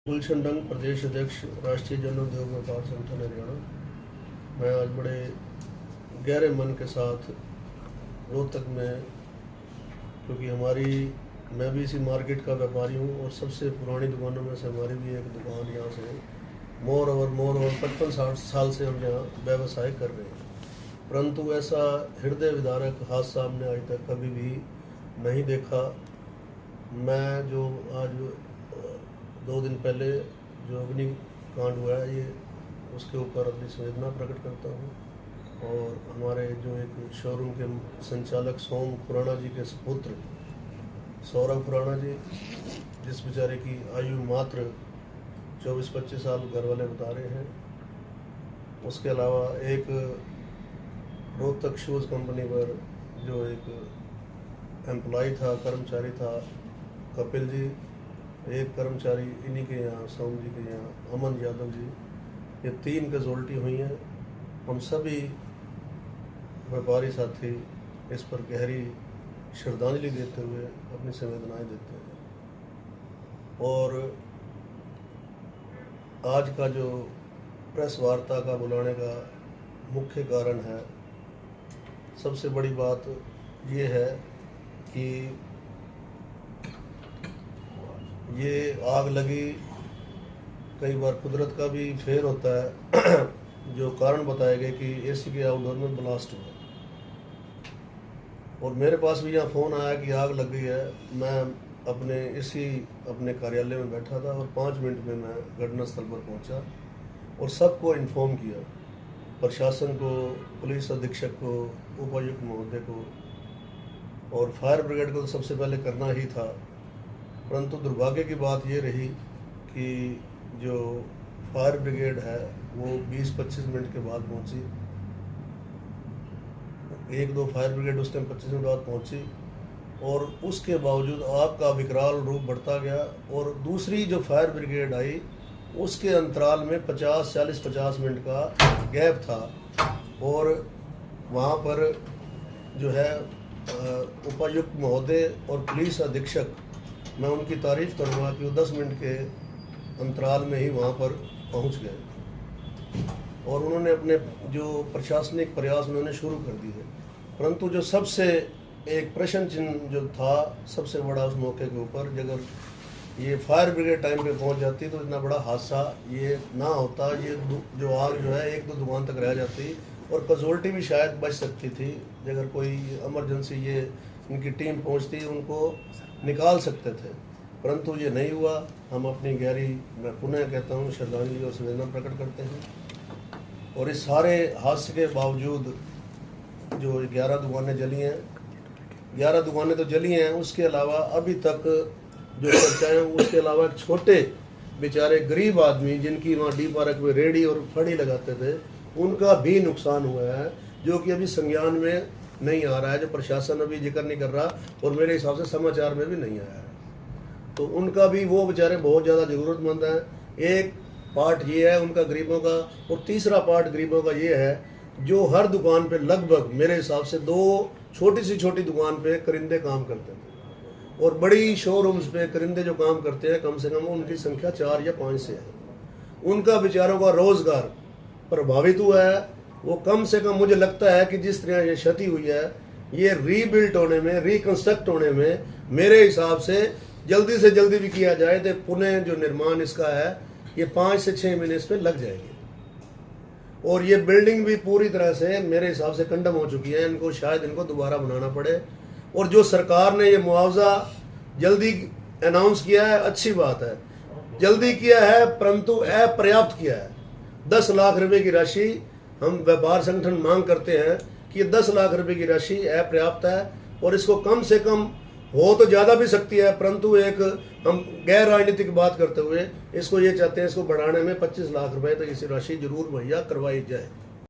गुलशन डंग, प्रदेश अध्यक्ष, राष्ट्रीय जन उद्योग व्यापार संगठन हरियाणा। मैं आज बड़े गहरे मन के साथ रोहतक में, क्योंकि मैं भी इसी मार्केट का व्यापारी हूँ और सबसे पुरानी दुकानों में से हमारी भी एक दुकान यहाँ से मोर ओवर 55-60 साल से हम यहाँ व्यवसाय कर रहे हैं। परंतु ऐसा हृदय विदारक हादसा हमने आज तक कभी भी नहीं देखा। मैं जो आज 2 दिन पहले जो अग्निकांड हुआ है, ये उसके ऊपर अपनी संवेदना प्रकट करता हूँ। और हमारे जो एक शोरूम के संचालक सोम खुराना जी के सुपुत्र सौरभ खुराना जी, जिस बेचारे की आयु मात्र 24-25 साल घर वाले बता रहे हैं। उसके अलावा एक रोहतक शूज़ कंपनी पर जो एक एम्प्लॉय था, कर्मचारी था, कपिल जी, एक कर्मचारी इन्हीं के यहाँ सोम जी के यहाँ अमन यादव जी, ये 3 कैजुअल्टी हुई हैं। हम सभी व्यापारी साथी इस पर गहरी श्रद्धांजलि देते हुए अपनी संवेदनाएं देते हैं। और आज का जो प्रेस वार्ता का बुलाने का मुख्य कारण है, सबसे बड़ी बात ये है कि ये आग लगी, कई बार कुदरत का भी फेर होता है। जो कारण बताए गए कि एसी के आउटडोर में ब्लास्ट हुआ, और मेरे पास भी यहाँ फ़ोन आया कि आग लग गई है। मैं अपने कार्यालय में बैठा था और 5 मिनट में मैं घटनास्थल पर पहुँचा और सबको इन्फॉर्म किया, प्रशासन को, पुलिस अधीक्षक को, उपायुक्त महोदय को और फायर ब्रिगेड को तो सबसे पहले करना ही था। परंतु दुर्भाग्य की बात ये रही कि जो फायर ब्रिगेड है वो 20-25 मिनट के बाद पहुंची। 1-2 फायर ब्रिगेड उस टाइम 25 मिनट बाद पहुंची, और उसके बावजूद आग का विकराल रूप बढ़ता गया। और दूसरी जो फायर ब्रिगेड आई, उसके अंतराल में 40-50 मिनट का गैप था, और वहाँ पर जो है उपायुक्त महोदय और पुलिस अधीक्षक, मैं उनकी तारीफ़ करूँगा कि वो 10 मिनट के अंतराल में ही वहाँ पर पहुँच गए और उन्होंने अपने जो प्रशासनिक प्रयास उन्होंने शुरू कर दिए। परंतु जो सबसे एक प्रश्न चिन्ह जो था सबसे बड़ा उस मौके के ऊपर, अगर ये फायर ब्रिगेड टाइम पे पहुँच जाती तो इतना बड़ा हादसा ये ना होता। ये जो आग जो है 1-2 दुकान तक रह जाती और कैजुअल्टी भी शायद बच सकती थी। अगर कोई इमरजेंसी ये इनकी टीम पहुँचती, उनको निकाल सकते थे, परंतु ये नहीं हुआ। हम अपनी गहरी, मैं पुनः कहता हूँ, श्रद्धांजलि और संवेदना प्रकट करते हैं। और इस सारे हादसे के बावजूद जो 11 दुकानें जली हैं, 11 दुकानें तो जली हैं, उसके अलावा अभी तक जो चर्चाएँ, उसके अलावा छोटे बेचारे गरीब आदमी जिनकी वहाँ डी पार्क में रेडी और फड़ी लगाते थे, उनका भी नुकसान हुआ है, जो कि अभी संज्ञान में नहीं आ रहा है, जो प्रशासन अभी जिक्र नहीं कर रहा और मेरे हिसाब से समाचार में भी नहीं आया है। तो उनका भी, वो बेचारे बहुत ज़्यादा ज़रूरतमंद हैं। एक पार्ट ये है उनका गरीबों का, और तीसरा पार्ट गरीबों का ये है जो हर दुकान पे लगभग मेरे हिसाब से 2 छोटी दुकान पे करिंदे काम करते थे, और बड़ी शोरूम्स पे करिंदे जो काम करते हैं कम से कम उनकी संख्या 4 या 5 से है। उनका बेचारों का रोजगार प्रभावित हुआ है। वो कम से कम, मुझे लगता है कि जिस तरह ये क्षति हुई है, ये रीबिल्ट होने में, रिकंस्ट्रक्ट होने में मेरे हिसाब से जल्दी से जल्दी भी किया जाए तो पुनः जो निर्माण इसका है, ये 5 से 6 महीने इस पर लग जाएंगे। और ये बिल्डिंग भी पूरी तरह से मेरे हिसाब से कंडम हो चुकी है, इनको शायद इनको दोबारा बनाना पड़े। और जो सरकार ने ये मुआवजा जल्दी अनाउंस किया है, अच्छी बात है, जल्दी किया है, परंतु अपर्याप्त किया है। 10 लाख रुपए की राशि हम व्यापार संगठन मांग करते हैं कि ये 10 लाख रुपए की राशि अपर्याप्त है, और इसको कम से कम हो तो ज़्यादा भी सकती है, परंतु एक हम गैर राजनीतिक बात करते हुए इसको ये चाहते हैं, इसको बढ़ाने में 25 लाख रुपए तक इसी राशि जरूर मुहैया करवाई जाए।